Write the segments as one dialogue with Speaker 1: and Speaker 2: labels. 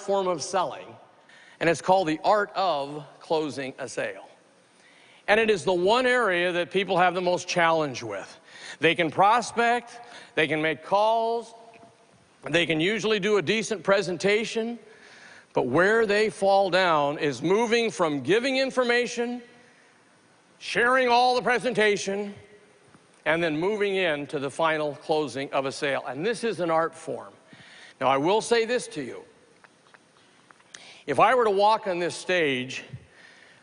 Speaker 1: form of selling, and it's called the art of closing a sale. And it is the one area that people have the most challenge with. They can prospect, they can make calls, they can usually do a decent presentation, but where they fall down is moving from giving information, sharing all the presentation, and then moving into the final closing of a sale. And this is an art form. Now, I will say this to you. If I were to walk on this stage,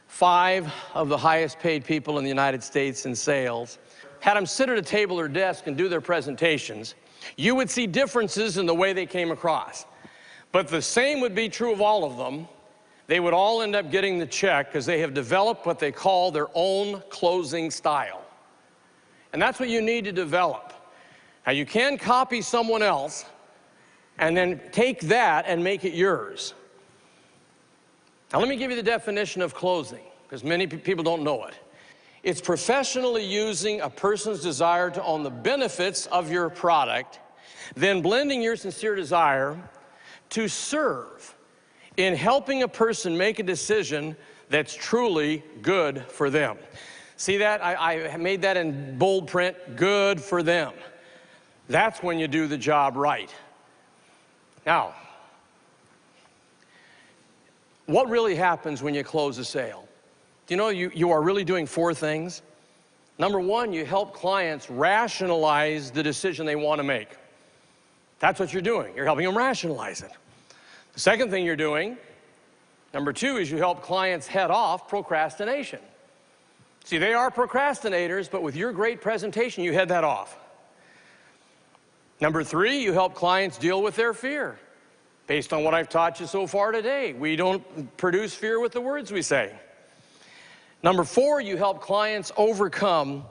Speaker 1: 5 of the highest paid people in the United States in sales, had them sit at a table or desk and do their presentations, you would see differences in the way they came across. But the same would be true of all of them. They would all end up getting the check because they have developed what they call their own closing style. And that's what you need to develop. Now, you can copy someone else and then take that and make it yours. Now, let me give you the definition of closing, because many people don't know it. It's professionally using a person's desire to own the benefits of your product, then blending your sincere desire to serve in helping a person make a decision that's truly good for them. See that? I made that in bold print, good for them. That's when you do the job right. Now, what really happens when you close a sale? Do you know you are really doing 4 things? Number 1, you help clients rationalize the decision they want to make. That's what you're doing. You're helping them rationalize it. The second thing you're doing, number 2, is you help clients head off procrastination. See, they are procrastinators, but with your great presentation, you head that off. Number 3, you help clients deal with their fear. Based on what I've taught you so far today, we don't produce fear with the words we say. Number 4, you help clients overcome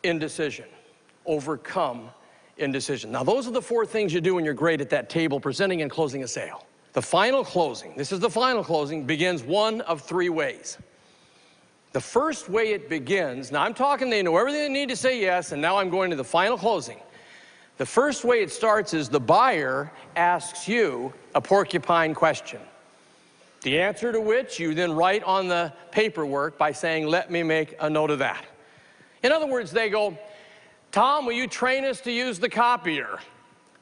Speaker 1: indecision. Overcome indecision. Now, those are the 4 things you do when you're great at that table presenting and closing a sale. The final closing, this is the final closing, begins one of 3 ways. The first way it begins, now I'm talking, they know everything they need to say yes, and now I'm going to the final closing. The first way it starts is the buyer asks you a porcupine question, the answer to which you then write on the paperwork by saying, let me make a note of that. In other words, they go, Tom, will you train us to use the copier?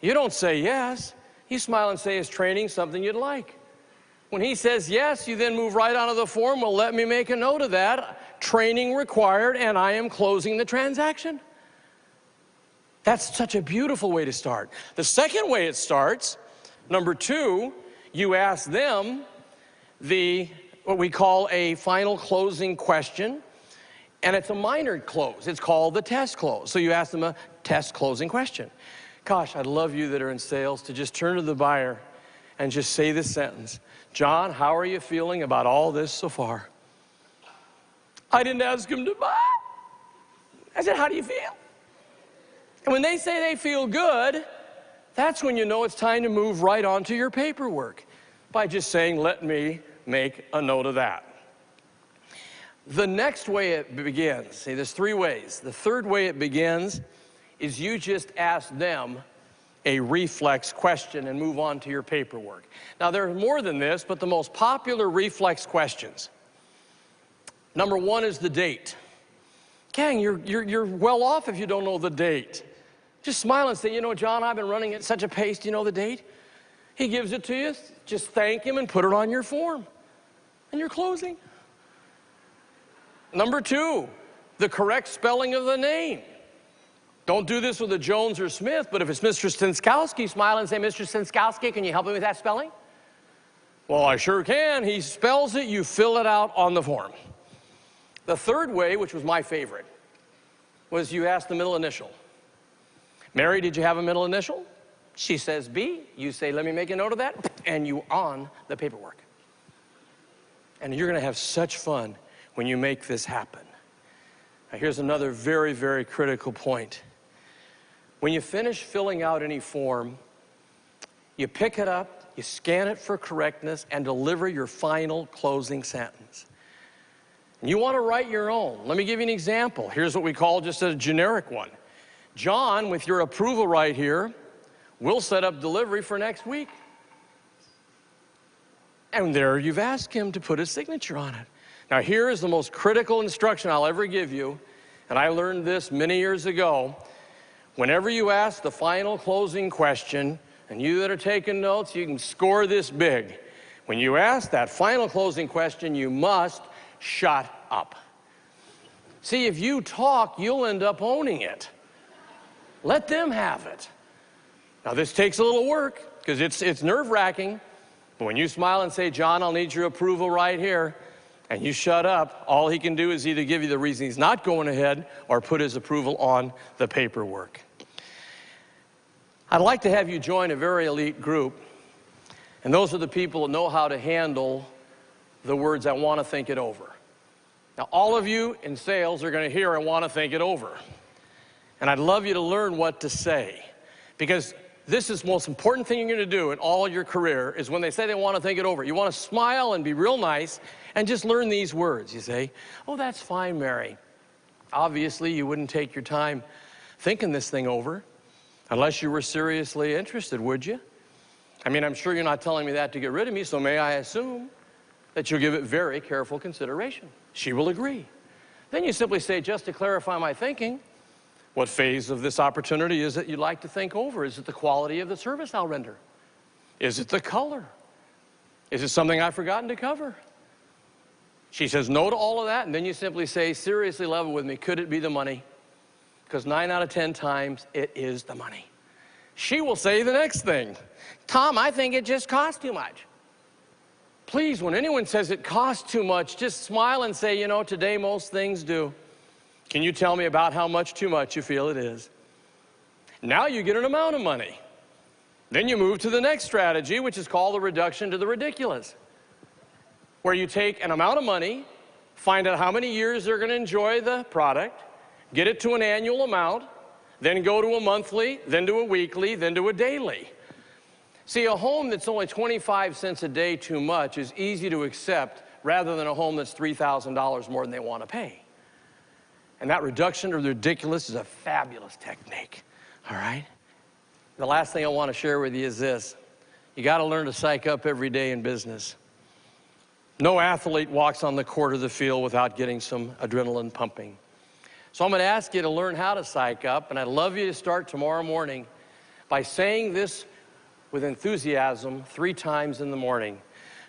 Speaker 1: You don't say yes. You smile and say, is training something you'd like? When he says yes, you then move right onto the form, well, let me make a note of that. Training required, and I am closing the transaction. That's such a beautiful way to start. The second way it starts, number 2, you ask them what we call a final closing question, and it's a minor close. It's called the test close. So you ask them a test closing question. Gosh, I'd love you that are in sales to just turn to the buyer and just say this sentence. John, how are you feeling about all this so far? I didn't ask him to buy. I said, how do you feel? And when they say they feel good, that's when you know it's time to move right onto your paperwork by just saying, let me make a note of that. The next way it begins, see, there's 3 ways. The third way it begins is you just ask them a reflex question and move on to your paperwork. Now, there's more than this, but the most popular reflex questions. Number 1 is the date. Gang, you're well off if you don't know the date. Just smile and say, you know, John, I've been running at such a pace. Do you know the date? He gives it to you. Just thank him and put it on your form. And you're closing. Number 2, the correct spelling of the name. Don't do this with a Jones or Smith, but if it's Mr. Stenskowski, smile and say, Mr. Stenskowski, can you help me with that spelling? Well, I sure can. He spells it, you fill it out on the form. The third way, which was my favorite, was you ask the middle initial. Mary, did you have a middle initial? She says B. You say, let me make a note of that, and you on the paperwork. And you're going to have such fun when you make this happen. Now, here's another very, very critical point. When you finish filling out any form, you pick it up, you scan it for correctness, and deliver your final closing sentence. And you want to write your own. Let me give you an example. Here's what we call just a generic one. John, with your approval right here, we'll set up delivery for next week. And there you've asked him to put his signature on it. Now here is the most critical instruction I'll ever give you, and I learned this many years ago. Whenever you ask the final closing question, and you that are taking notes, you can score this big. When you ask that final closing question, you must shut up. See, if you talk, you'll end up owning it. Let them have it. Now this takes a little work, because it's nerve-wracking. But when you smile and say, John, I'll need your approval right here, and you shut up, all he can do is either give you the reason he's not going ahead or put his approval on the paperwork. I'd like to have you join a very elite group, and those are the people that know how to handle the words, I want to think it over. Now, all of you in sales are going to hear, I want to think it over. And I'd love you to learn what to say, because this is the most important thing you're going to do in all your career is when they say they want to think it over. You want to smile and be real nice and just learn these words. You say, oh, that's fine, Mary. Obviously, you wouldn't take your time thinking this thing over unless you were seriously interested, would you? I mean, I'm sure you're not telling me that to get rid of me, so may I assume that you'll give it very careful consideration. She will agree. Then you simply say, just to clarify my thinking, what phase of this opportunity is it you'd like to think over? Is it the quality of the service I'll render? Is it the color? Is it something I've forgotten to cover? She says no to all of that, and then you simply say, seriously, level with me, could it be the money? Because 9 out of 10 times, it is the money. She will say the next thing. Tom, I think it just costs too much. Please, when anyone says it costs too much, just smile and say, you know, today most things do. Can you tell me about how much too much you feel it is? Now you get an amount of money. Then you move to the next strategy, which is called the reduction to the ridiculous, where you take an amount of money, find out how many years they're going to enjoy the product, get it to an annual amount, then go to a monthly, then to a weekly, then to a daily. See, a home that's only 25 cents a day too much is easy to accept rather than a home that's $3,000 more than they want to pay. And that reduction to the ridiculous is a fabulous technique, all right? The last thing I want to share with you is this. You got to learn to psych up every day in business. No athlete walks on the court of the field without getting some adrenaline pumping. So I'm going to ask you to learn how to psych up, and I'd love you to start tomorrow morning by saying this with enthusiasm 3 times in the morning.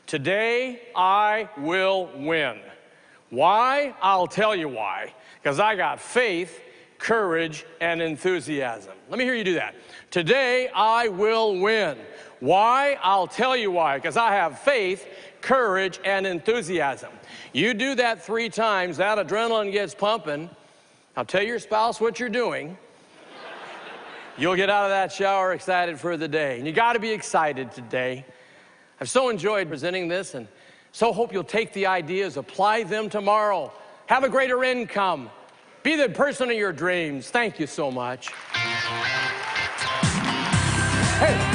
Speaker 1: Today, I will win. Why? I'll tell you why. Because I got faith, courage, and enthusiasm. Let me hear you do that. Today, I will win. Why? I'll tell you why. Because I have faith, courage, and enthusiasm. You do that 3 times, that adrenaline gets pumping. Now tell your spouse what you're doing. You'll get out of that shower excited for the day. And you got to be excited today. I've so enjoyed presenting this and so hope you'll take the ideas, apply them tomorrow. Have a greater income. Be the person of your dreams. Thank you so much. Hey.